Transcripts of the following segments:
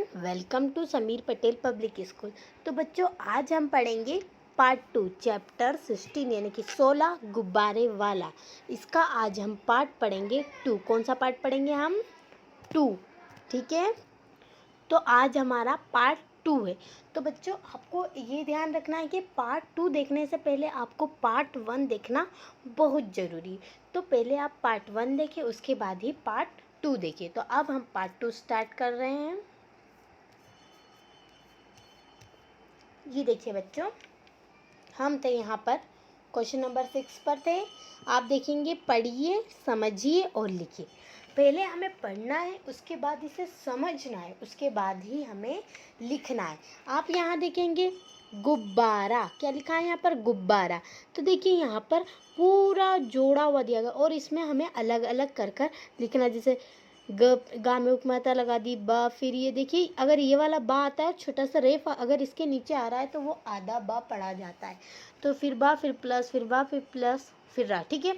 Everyone, welcome to Sameer Patel public school. तो बच्चों, आज हम पढ़ेंगे पार्ट 2 चैप्टर 16 यानी कि 16 गुब्बारे वाला। इसका आज हम पार्ट पढ़ेंगे 2। कौन सा पार्ट पढ़ेंगे हम? 2। ठीक है, तो आज हमारा पार्ट 2 है। तो बच्चों, आपको ये ध्यान रखना है कि पार्ट 2 देखने से पहले आपको पार्ट 1 देखना बहुत ज़रूरी है। तो पहले आप पार्ट 1 देखें, उसके बाद ही पार्ट 2 देखिए। तो अब हम पार्ट 2 स्टार्ट कर रहे हैं। ये देखिए बच्चों, हम थे यहाँ पर क्वेश्चन नंबर 6 पर थे। आप देखेंगे, पढ़िए, समझिए और लिखिए। पहले हमें पढ़ना है, उसके बाद इसे समझना है, उसके बाद ही हमें लिखना है। आप यहाँ देखेंगे गुब्बारा, क्या लिखा है यहाँ पर? गुब्बारा। तो देखिए यहाँ पर पूरा जोड़ा हुआ दिया गया और इसमें हमें अलग अलग कर कर लिखना है। जैसे गा में उपमाता लगा दी, बा, फिर ये देखिए, अगर ये वाला बा आता है छोटा सा रेफ, अगर इसके नीचे आ रहा है तो वो आधा बा पढ़ा जाता है। तो फिर बा, फिर प्लस, फिर बा, फिर प्लस, फिर रा। ठीक है,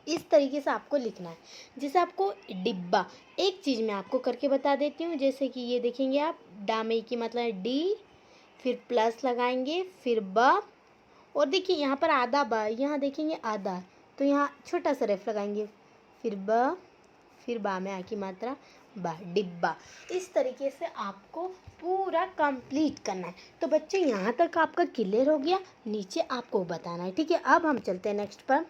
इस तरीके से आपको लिखना है। जैसे आपको डिब्बा, एक चीज़ मैं आपको करके बता देती हूँ। जैसे कि ये देखेंगे आप, डा में की मतलब डी, फिर प्लस लगाएंगे, फिर बा, और देखिए यहाँ पर आधा बा, यहाँ देखेंगे आधा, तो यहाँ छोटा सा रेफ लगाएंगे, फिर ब, फिर बा में आ की मात्रा बा, डिब्बा। इस तरीके से आपको पूरा कंप्लीट करना है। तो बच्चे, यहाँ तक आपका क्लियर हो गया? नीचे आपको बताना है। ठीक है, अब हम चलते हैं नेक्स्ट पर।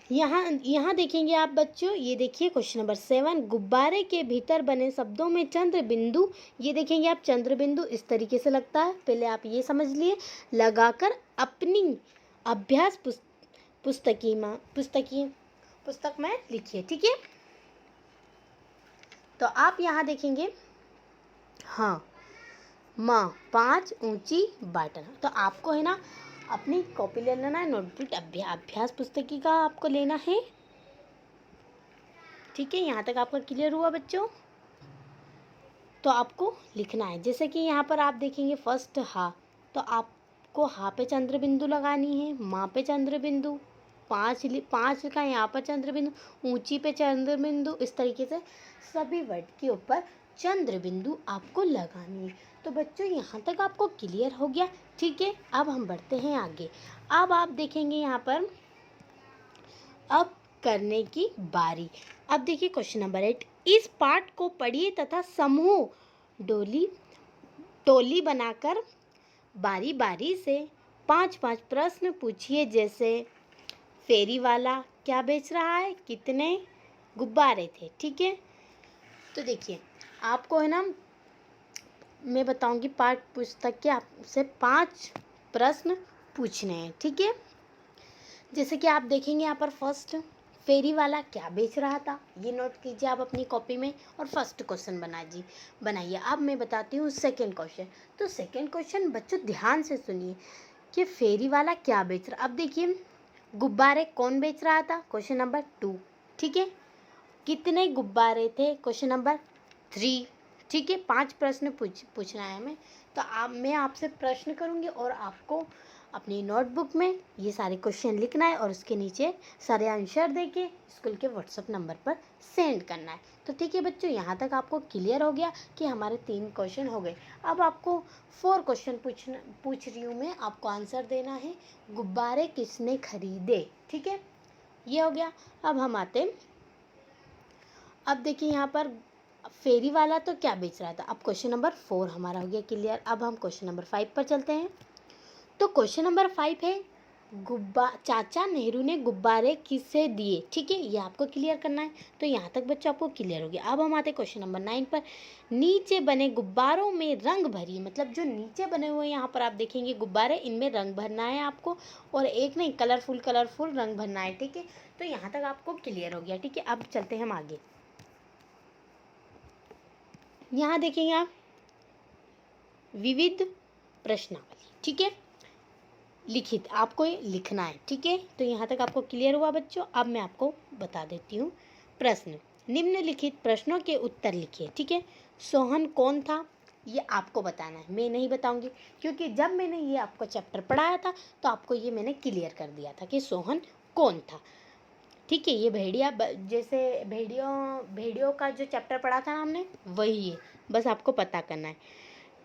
यहाँ देखेंगे आप बच्चों, ये देखिए क्वेश्चन नंबर 7, गुब्बारे के भीतर बने शब्दों में चंद्र बिंदु। ये देखेंगे आप, चंद्र बिंदु इस तरीके से लगता है, पहले आप ये समझ लिए। लगाकर अपनी अभ्यास पुस्तक में लिखिए। ठीक है, तो आप यहाँ देखेंगे, हाँ, माँ 5 ऊंची बाटन। तो आपको है ना अपनी कॉपी ले लेना है, नोटबुक, अभ्यास पुस्तकी का आपको लेना है। ठीक है, यहाँ तक आपका क्लियर हुआ बच्चों? तो आपको लिखना है। जैसे कि यहाँ पर आप देखेंगे फर्स्ट हा, तो आपको हा पे चंद्र बिंदु लगानी है, माँ पे चंद्र बिंदु, 5 का यहाँ पर चंद्र बिंदु, ऊंची पे चंद्र बिंदु। इस तरीके से सभी वर्ड के ऊपर चंद्र बिंदु आपको लगानी है। तो बच्चों, यहाँ तक आपको क्लियर हो गया? ठीक है, अब हम बढ़ते हैं आगे। अब आप देखेंगे यहाँ पर, अब करने की बारी। अब देखिए क्वेश्चन नंबर 8, इस पाठ को पढ़िए तथा समूह टोली बनाकर बारी बारी से 5-5 प्रश्न पूछिए। जैसे फेरी वाला क्या बेच रहा है, कितने गुब्बारे थे। ठीक है, तो देखिए आपको है ना, मैं बताऊंगी पाठ पुस्तक के आपसे 5 प्रश्न पूछने हैं। ठीक है, जैसे कि आप देखेंगे यहाँ पर फर्स्ट, फेरी वाला क्या बेच रहा था, ये नोट कीजिए आप अपनी कॉपी में और फर्स्ट क्वेश्चन बनाइए। अब मैं बताती हूँ सेकंड क्वेश्चन। तो सेकंड क्वेश्चन बच्चों ध्यान से सुनिए कि फेरी वाला क्या बेच रहा। अब देखिए, गुब्बारे कौन बेच रहा था, क्वेश्चन नंबर 2। ठीक है, कितने गुब्बारे थे, क्वेश्चन नंबर 3। ठीक है, 5 प्रश्न पूछना है हमें। तो मैं आपसे प्रश्न करूँगी और आपको अपनी नोटबुक में ये सारे क्वेश्चन लिखना है और उसके नीचे सारे आंसर देके स्कूल के व्हाट्सएप नंबर पर सेंड करना है। तो ठीक है बच्चों, यहाँ तक आपको क्लियर हो गया कि हमारे 3 क्वेश्चन हो गए। अब आपको 4 क्वेश्चन पूछ रही हूँ मैं, आपको आंसर देना है, गुब्बारे किसने खरीदे। ठीक है, ये हो गया। अब हम आते, अब देखिए यहाँ पर फेरी वाला तो क्या बेच रहा था। अब क्वेश्चन नंबर 4 हमारा हो गया क्लियर। अब हम क्वेश्चन नंबर 5 पर चलते हैं। तो क्वेश्चन नंबर 5 है, चाचा नेहरू ने गुब्बारे किसे दिए। ठीक है, ये आपको क्लियर करना है। तो यहाँ तक बच्चों आपको क्लियर हो गया। अब हम आते हैं क्वेश्चन नंबर 9 पर, नीचे बने गुब्बारों में रंग भरिए। मतलब जो नीचे बने हुए यहाँ पर आप देखेंगे गुब्बारे, इनमें रंग भरना है आपको, और एक नहीं, कलरफुल रंग भरना है। ठीक है, तो यहाँ तक आपको क्लियर हो गया। ठीक है, अब चलते हैं हम आगे। यहाँ देखेंगे आप विविध प्रश्नावली। ठीक है, लिखित आपको लिखना है। ठीक है, तो यहाँ तक आपको क्लियर हुआ बच्चों? अब मैं आपको बता देती हूँ प्रश्न। निम्नलिखित प्रश्नों के उत्तर लिखिए। ठीक है, सोहन कौन था, ये आपको बताना है, मैं नहीं बताऊंगी, क्योंकि जब मैंने ये आपको चैप्टर पढ़ाया था तो आपको ये मैंने क्लियर कर दिया था कि सोहन कौन था। ठीक है, ये भेड़िया जैसे भेड़ियों का जो चैप्टर पढ़ा था ना हमने, वही है, बस आपको पता करना है।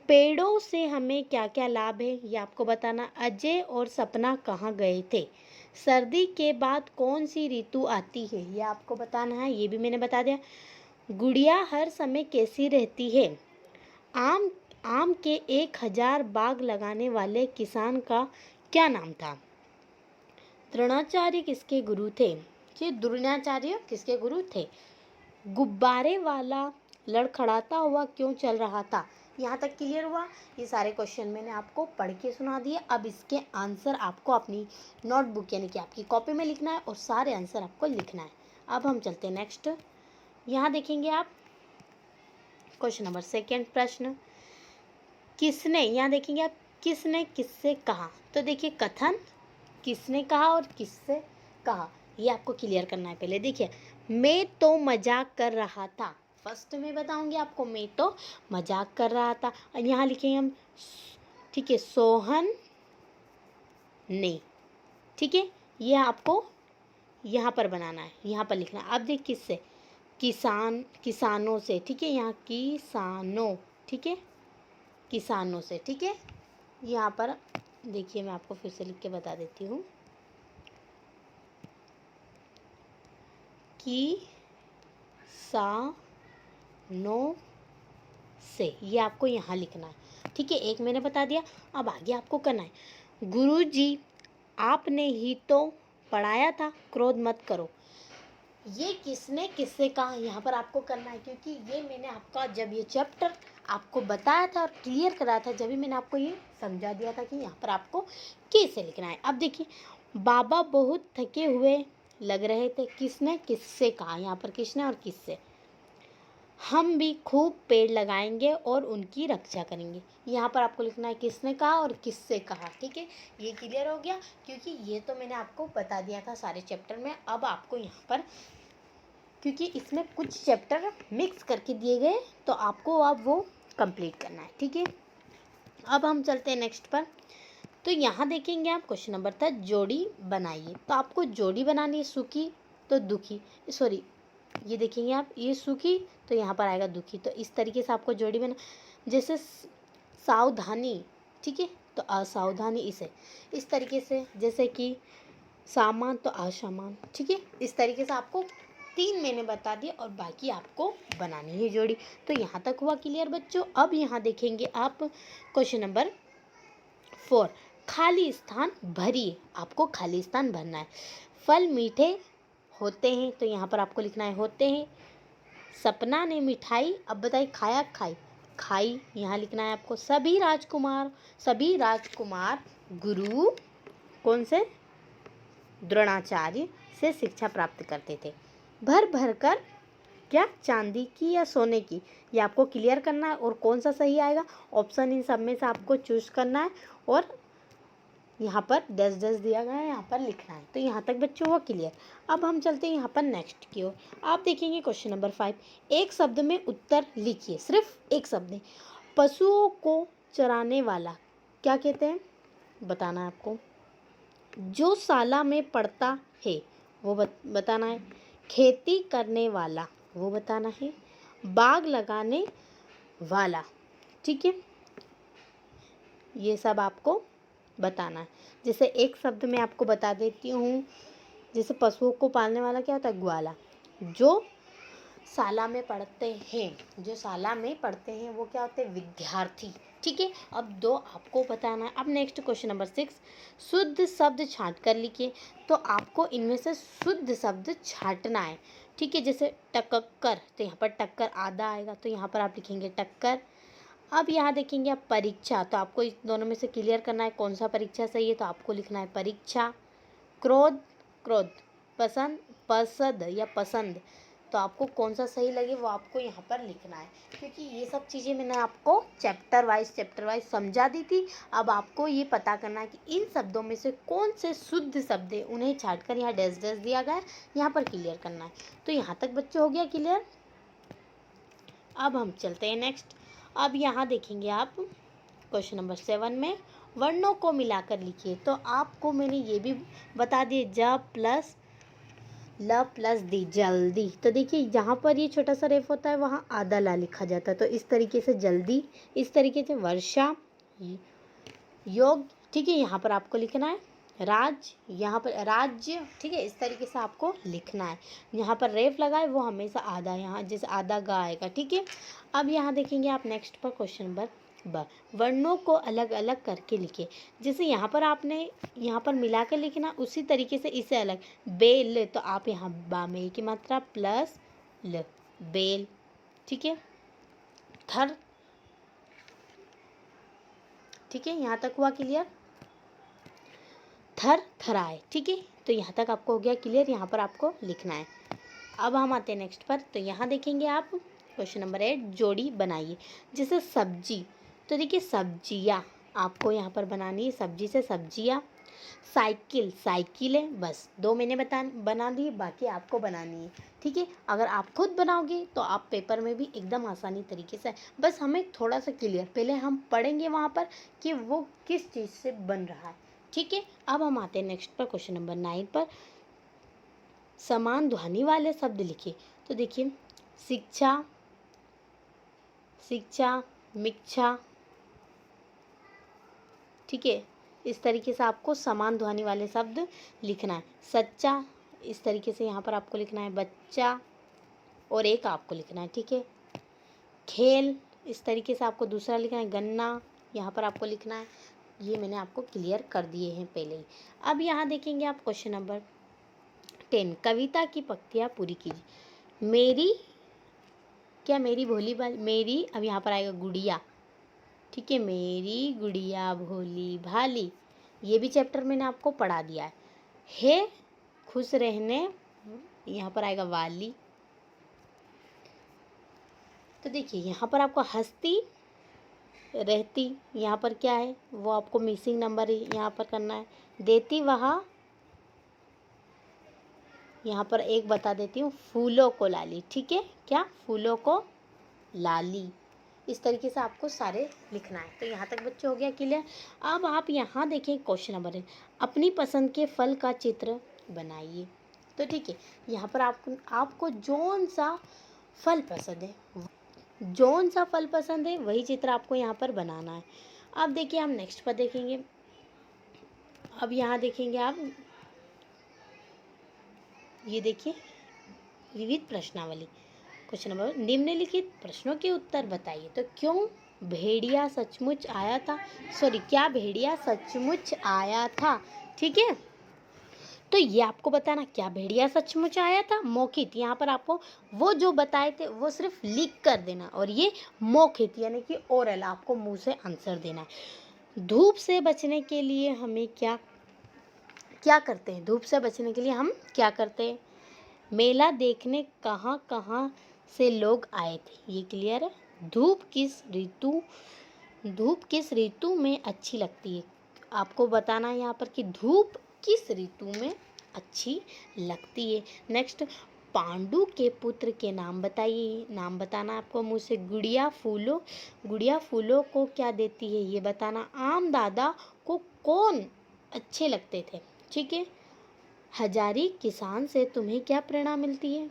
पेड़ों से हमें क्या क्या लाभ है ये आपको बताना। अजय और सपना कहाँ गए थे? सर्दी के बाद कौन सी ऋतु आती है ये आपको बताना है, ये भी मैंने बता दिया। गुड़िया हर समय कैसी रहती है? आम आम के 1000 बाग लगाने वाले किसान का क्या नाम था? द्रोणाचार्य किसके गुरु थे? ये द्रोणाचार्य किसके गुरु थे? गुब्बारे वाला लड़खड़ाता हुआ क्यों चल रहा था? यहाँ तक क्लियर हुआ? ये सारे क्वेश्चन मैंने आपको पढ़ के सुना दिए। अब इसके आंसर आपको अपनी नोटबुक यानी कि आपकी कॉपी में लिखना है और सारे आंसर आपको लिखना है। अब हम चलते हैं नेक्स्ट। यहाँ देखेंगे आप क्वेश्चन नंबर 2 प्रश्न, किसने, यहाँ देखेंगे आप, किसने किससे कहा? तो देखिए कथन, किसने कहा और किससे कहा, ये आपको क्लियर करना है। पहले देखिए, मैं तो मजाक कर रहा था, फर्स्ट में बताऊंगी आपको, मैं तो मजाक कर रहा था। और यहाँ लिखेंगे हम, ठीक है, सोहन ने, ठीक है, ये आपको यहाँ पर बनाना है, यहाँ पर लिखना है। अब देख किससे, किसानों से, ठीक है, यहाँ किसानों, ठीक है, किसानों से, ठीक है। यहाँ पर देखिए मैं आपको फिर से लिख के बता देती हूँ, किसानों से, ये आपको यहाँ लिखना है, ठीक है। एक मैंने बता दिया, अब आगे आपको करना है। गुरुजी आपने ही तो पढ़ाया था, क्रोध मत करो, ये किसने किससे कहा, यहाँ पर आपको करना है, क्योंकि ये मैंने आपका जब ये चैप्टर आपको बताया था और क्लियर कराया था, जब भी मैंने आपको ये समझा दिया था कि यहाँ पर आपको कैसे लिखना है। अब देखिए, बाबा बहुत थके हुए लग रहे थे, किसने किससे कहा, यहाँ पर किसने और किससे। हम भी खूब पेड़ लगाएंगे और उनकी रक्षा करेंगे, यहाँ पर आपको लिखना है किसने कहा और किससे कहा, ठीक है। ये क्लियर हो गया, क्योंकि ये तो मैंने आपको बता दिया था सारे चैप्टर में। अब आपको यहाँ पर, क्योंकि इसमें कुछ चैप्टर मिक्स करके दिए गए, तो आपको अब वो कंप्लीट करना है, ठीक है। अब हम चलते हैं नेक्स्ट पर। तो यहाँ देखेंगे आप क्वेश्चन नंबर था, जोड़ी बनाइए। तो आपको जोड़ी बनानी है, सुखी तो दुखी, सॉरी, ये देखेंगे आप, ये सुखी तो यहाँ पर आएगा दुखी, तो इस तरीके से आपको जोड़ी बना, जैसे सावधानी, ठीक है, तो असावधानी, इसे इस तरीके से, जैसे कि सामान तो असामान, ठीक है। इस तरीके से आपको 3 मैंने बता दिए और बाकी आपको बनानी है जोड़ी। तो यहाँ तक हुआ क्लियर बच्चों। अब यहाँ देखेंगे आप क्वेश्चन नंबर 4, खाली स्थान भरिए, आपको खाली स्थान भरना है। फल मीठे होते हैं, तो यहाँ पर आपको लिखना है होते हैं। सपना ने मिठाई, अब बताइए खाया खाई, खाई, यहाँ लिखना है आपको। सभी राजकुमार गुरु कौन से, द्रोणाचार्य से शिक्षा प्राप्त करते थे। भर भर कर, क्या चांदी की या सोने की, ये आपको क्लियर करना है। और कौन सा सही आएगा, ऑप्शन इन सब में से आपको चूज करना है और यहाँ पर डैश डैश दिया गया है, यहाँ पर लिखना है। तो यहाँ तक बच्चों हुआ क्लियर। अब हम चलते हैं यहाँ पर नेक्स्ट की ओर। आप देखेंगे क्वेश्चन नंबर 5, एक शब्द में उत्तर लिखिए, सिर्फ एक शब्द में। पशुओं को चराने वाला क्या कहते हैं, बताना है आपको। जो शाला में पढ़ता है वो बताना है। खेती करने वाला वो बताना है। बाग लगाने वाला, ठीक है, ये सब आपको बताना है। जैसे एक शब्द में आपको बता देती हूँ, जैसे पशुओं को पालने वाला क्या होता है, ग्वाला। जो शाला में पढ़ते हैं वो क्या होते हैं, विद्यार्थी, ठीक है। अब 2 आपको बताना है। अब नेक्स्ट क्वेश्चन नंबर 6, शुद्ध शब्द छांट कर लिखिए। तो आपको इनमें से शुद्ध शब्द छांटना है, ठीक है। जैसे टक्कर, तो यहाँ पर टक्कर आधा आएगा, तो यहाँ पर आप लिखेंगे टक्कर। अब यहाँ देखेंगे आप परीक्षा, तो आपको इस दोनों में से क्लियर करना है कौन सा परीक्षा सही है, तो आपको लिखना है परीक्षा। क्रोध, पसंद या पसंद, तो आपको कौन सा सही लगे वो आपको यहाँ पर लिखना है, क्योंकि ये सब चीज़ें मैंने आपको चैप्टर वाइज समझा दी थी। अब आपको ये पता करना है कि इन शब्दों में से कौन से शुद्ध शब्द है, उन्हें छाँट कर यहाँ डैश डैश दिया गया है, यहाँ पर क्लियर करना है। तो यहाँ तक बच्चों हो गया क्लियर। अब हम चलते हैं नेक्स्ट। अब यहाँ देखेंगे आप क्वेश्चन नंबर 7 में, वर्णों को मिलाकर लिखिए। तो आपको मैंने ये भी बता दिए, ज प्लस ल प्लस दी, जल्दी। तो देखिए जहाँ पर ये छोटा सा रेफ होता है वहाँ आधा ला लिखा जाता है, तो इस तरीके से जल्दी, इस तरीके से वर्षा, योग, ठीक है, यहाँ पर आपको लिखना है राज, यहाँ पर राज्य, ठीक है, इस तरीके से आपको लिखना है। यहाँ पर रेफ लगाए वो हमेशा आधा, यहाँ जैसे आधा गा आएगा, ठीक है। अब यहाँ देखेंगे आप नेक्स्ट पर क्वेश्चन नंबर ब, वर्णों को अलग अलग करके लिखे। जैसे यहाँ पर आपने यहाँ पर मिला के लिखना, उसी तरीके से इसे अलग, बेल, तो आप यहाँ बा में की मात्रा प्लस ल, बेल, ठीक है। थर, ठीक है, यहाँ तक हुआ क्लियर। थर थराए, ठीक है, तो यहाँ तक आपको हो गया क्लियर, यहाँ पर आपको लिखना है। अब हम आते हैं नेक्स्ट पर, तो यहाँ देखेंगे आप क्वेश्चन नंबर 8, जोड़ी बनाइए। जैसे सब्जी, तो देखिए सब्जियाँ आपको यहाँ पर बनानी है, सब्जी से सब्जियाँ। साइकिल, साइकिलें, बस 2 मैंने बना दी, बाकी आपको बनानी है, ठीक है। अगर आप खुद बनाओगे तो आप पेपर में भी एकदम आसानी तरीके से, बस हमें थोड़ा सा क्लियर, पहले हम पढ़ेंगे वहाँ पर कि वो किस चीज़ से बन रहा है, ठीक है। अब हम आते हैं नेक्स्ट पर क्वेश्चन नंबर 9 पर, समान ध्वनि वाले शब्द लिखिए। तो देखिए शिक्षा, शिक्षा, मिक्षा, ठीक है, इस तरीके से आपको समान ध्वनि वाले शब्द लिखना है। सच्चा, इस तरीके से यहाँ पर आपको लिखना है बच्चा, और एक आपको लिखना है, ठीक है। खेल, इस तरीके से आपको दूसरा लिखना है। गन्ना, यहाँ पर आपको लिखना है। ये मैंने आपको क्लियर कर दिए हैं पहले ही। अब यहाँ देखेंगे आप क्वेश्चन नंबर 10, कविता की पंक्तियाँ पूरी कीजिए। मेरी, क्या मेरी भोली भाली, मेरी, अब यहाँ पर आएगा गुड़िया, ठीक है, मेरी गुड़िया भोली भाली, ये भी चैप्टर मैंने आपको पढ़ा दिया है। खुश रहने, यहाँ पर आएगा वाली। तो देखिए यहाँ पर आपको हंसती रहती, यहाँ पर क्या है वो आपको मिसिंग नंबर यहाँ पर करना है। देती वहाँ, यहाँ पर एक बता देती हूँ, फूलों को लाली, ठीक है, क्या फूलों को लाली, इस तरीके से आपको सारे लिखना है। तो यहाँ तक बच्चे हो गया क्लियर। अब आप यहाँ देखें क्वेश्चन नंबर 1, अपनी पसंद के फल का चित्र बनाइए। तो ठीक है, यहाँ पर आपको जौन सा फल पसंद है वही चित्र आपको यहाँ पर बनाना है। अब देखिए हम नेक्स्ट पर देखेंगे। अब यहाँ देखेंगे आप, ये देखिए विविध प्रश्नावली, क्वेश्चन नंबर, निम्नलिखित प्रश्नों के उत्तर बताइए। तो क्या भेड़िया सचमुच आया था, ठीक है। तो ये आपको बताना, क्या भेड़िया सचमुच आया था। मौखिक, यहाँ पर आपको वो जो बताए थे वो सिर्फ लिख कर देना, और ये मौखिक यानी कि ओरल, आपको मुंह से आंसर देना है। धूप से बचने के लिए हमें क्या करते हैं, धूप से बचने के लिए हम क्या करते हैं। मेला देखने कहाँ कहाँ से लोग आए थे, ये क्लियर है। धूप किस ऋतु में अच्छी लगती है, आपको बताना है यहाँ पर कि धूप किस ऋतु में अच्छी लगती है। नेक्स्ट, पांडु के पुत्र के नाम बताइए, नाम बताना आपको मुँह से। गुड़िया फूलों को क्या देती है, ये बताना। आम दादा को कौन अच्छे लगते थे, ठीक है। हजारी किसान से तुम्हें क्या प्रेरणा मिलती है।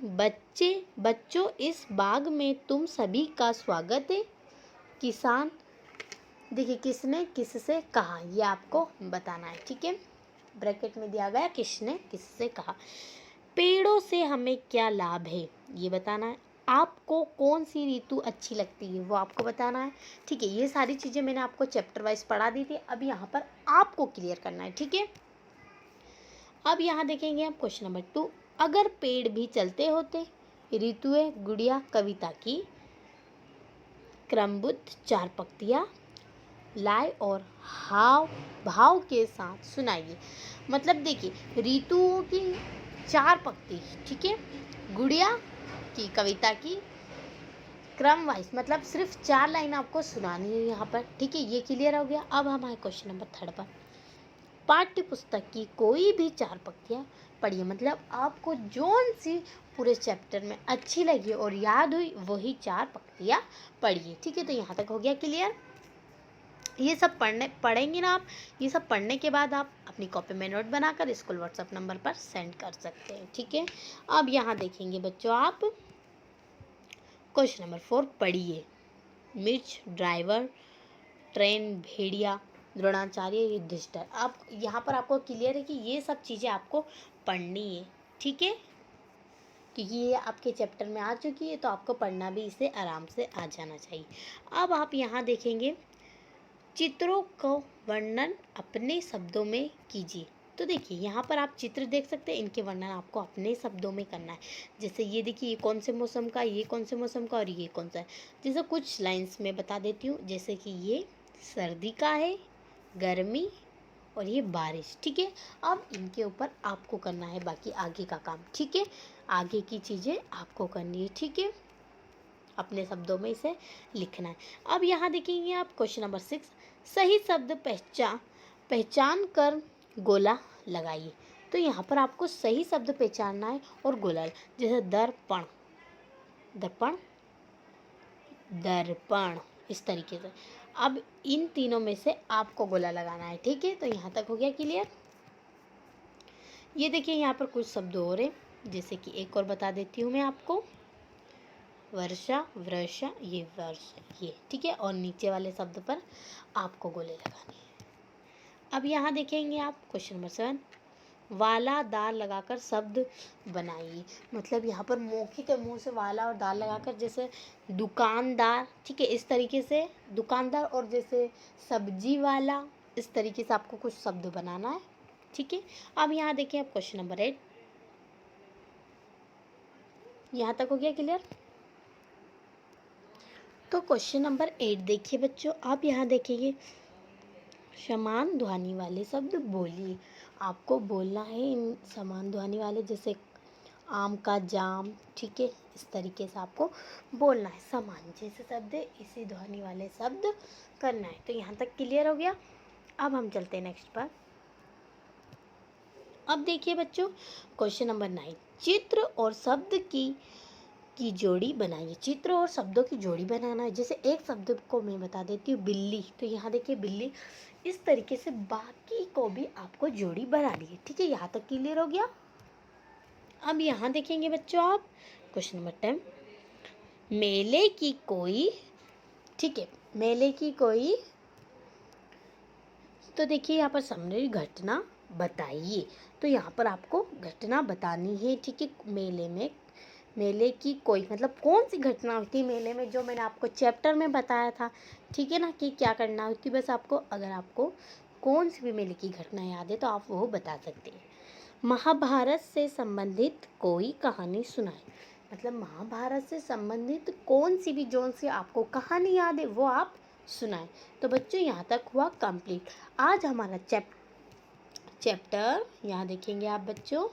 बच्चों इस बाग में तुम सभी का स्वागत है। किसान, देखिए किसने किससे कहा, ये आपको बताना है, ठीक है, ब्रैकेट में दिया गया किसने किससे कहा। पेड़ों से हमें क्या लाभ है, ये बताना है। आपको कौन सी ऋतु अच्छी लगती है, वो आपको बताना है, ठीक है। ये सारी चीज़ें मैंने आपको चैप्टर वाइज पढ़ा दी थी, अब यहाँ पर आपको क्लियर करना है, ठीक है। अब यहाँ देखेंगे आप क्वेश्चन नंबर 2, अगर पेड़ भी चलते होते, ऋतुएं गुड़िया कविता की क्रमबद्ध 4 पंक्तियाँ लाए और हाव भाव के साथ सुनाइए। मतलब देखिए ऋतुओं की 4 पंक्ति, ठीक है, गुड़िया की कविता की क्रम वाइज, मतलब सिर्फ 4 लाइन आपको सुनानी है यहाँ पर, ठीक है, ये क्लियर हो गया। अब हमारे क्वेश्चन नंबर 3 पर, पाठ्य पुस्तक की कोई भी 4 पंक्तियाँ पढ़िए, मतलब आपको जोन सी पूरे चैप्टर में अच्छी लगी और याद हुई वही 4 पंक्तियाँ पढ़िए, ठीक है। तो यहाँ तक हो गया क्लियर। ये सब पढ़ेंगे ना आप, ये सब पढ़ने के बाद आप अपने अपनी कॉपी में नोट बनाकर स्कूल व्हाट्सएप नंबर पर सेंड कर सकते हैं। ठीक है, अब यहाँ देखेंगे बच्चों आप क्वेश्चन नंबर 4 पढ़िए। मिर्च, ड्राइवर, ट्रेन, भेड़िया, द्रोणाचार्य, युधिष्ठिर। आप यहाँ पर आपको क्लियर है कि ये सब चीज़ें आपको पढ़नी है। ठीक है, क्योंकि ये आपके चैप्टर में आ चुकी है तो आपको पढ़ना भी इसे आराम से आ जाना चाहिए। अब आप यहाँ देखेंगे चित्रों को वर्णन अपने शब्दों में कीजिए। तो देखिए यहाँ पर आप चित्र देख सकते हैं, इनके वर्णन आपको अपने शब्दों में करना है। जैसे ये देखिए, ये कौन से मौसम का, ये कौन से मौसम का और ये कौन सा है। जैसे कुछ लाइंस में बता देती हूँ, जैसे कि ये सर्दी का है, गर्मी और ये बारिश। ठीक है, अब इनके ऊपर आपको करना है बाकी आगे का काम। ठीक है, आगे की चीज़ें आपको करनी है। ठीक है, अपने शब्दों में इसे लिखना है। अब यहाँ देखेंगे आप क्वेश्चन नंबर 6, सही शब्द पहचान कर गोला लगाइए। तो यहाँ पर आपको सही शब्द पहचानना है और गोला, जैसे दर्पण, दर्पण, दर्पण, इस तरीके से। अब इन तीनों में से आपको गोला लगाना है। ठीक है, तो यहाँ तक हो गया क्लियर। ये देखिए यहाँ पर कुछ शब्द और हैं, जैसे कि एक और बता देती हूँ मैं आपको, वर्षा, वर्षा, ये वर्ष, ये। ठीक है, और नीचे वाले शब्द पर आपको गोले लगाने हैं। अब यहाँ देखेंगे आप क्वेश्चन नंबर 7, वाला दाल लगाकर शब्द बनाइए। मतलब यहाँ पर मौखिक मुंह से वाला और दाल लगाकर, जैसे दुकानदार। ठीक है, इस तरीके से दुकानदार, और जैसे सब्जी वाला, इस तरीके से आपको कुछ शब्द बनाना है। ठीक है, अब यहाँ देखिए आप क्वेश्चन नंबर 8, यहाँ तक हो गया क्लियर। तो क्वेश्चन नंबर 8 देखिए बच्चों, आप यहाँ देखिए समान ध्वनि वाले शब्द बोलिए। आपको बोलना है इन समान ध्वनि वाले, जैसे आम का जाम। ठीक है, इस तरीके से आपको बोलना है, समान जैसे शब्द है इसी ध्वनि वाले शब्द करना है। तो यहाँ तक क्लियर हो गया। अब हम चलते हैं नेक्स्ट पर। अब देखिए बच्चों क्वेश्चन नंबर 9, चित्र और शब्द की जोड़ी बनाइए। चित्र और शब्दों की जोड़ी बनाना है। जैसे एक शब्द को मैं बता देती हूँ, बिल्ली। तो यहाँ देखिए बिल्ली, इस तरीके से बाकी को भी आपको जोड़ी बनानी है। ठीक है, यहाँ तक क्लियर हो गया। अब यहाँ देखेंगे बच्चों आप क्वेश्चन नंबर 10, मेले की कोई। ठीक है, मेले की कोई। तो देखिए यहाँ पर सामने घटना बताइए। तो यहाँ पर आपको घटना बतानी है। ठीक है, मेले की कोई मतलब कौन सी घटना होती है मेले में, जो मैंने आपको चैप्टर में बताया था। ठीक है ना, कि क्या करना होती है। बस आपको, अगर आपको कौन सी भी मेले की घटना याद है तो आप वो बता सकते हैं। महाभारत से संबंधित कोई कहानी सुनाए। मतलब महाभारत से संबंधित कौन सी भी, जोन सी आपको कहानी याद है वो आप सुनाए। तो बच्चों यहाँ तक हुआ कंप्लीट आज हमारा चैप्टर। यहाँ देखेंगे आप बच्चों,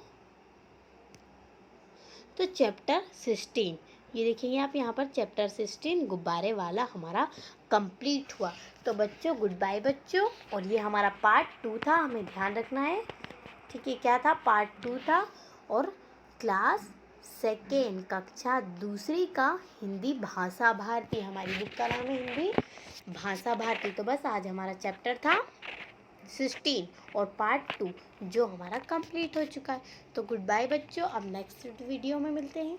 तो चैप्टर 16, ये देखेंगे आप यहाँ पर चैप्टर 16 गुब्बारे वाला हमारा कंप्लीट हुआ। तो बच्चों गुड बाय बच्चों। और ये हमारा पार्ट 2 था, हमें ध्यान रखना है। ठीक है, क्या था, पार्ट 2 था। और क्लास 2 कक्षा 2 का हिंदी भाषा भारती, हमारी बुक का नाम है हिंदी भाषा भारती। तो बस आज हमारा चैप्टर था 16 और पार्ट 2 जो हमारा कंप्लीट हो चुका है। तो गुड बाय बच्चों, अब नेक्स्ट वीडियो में मिलते हैं।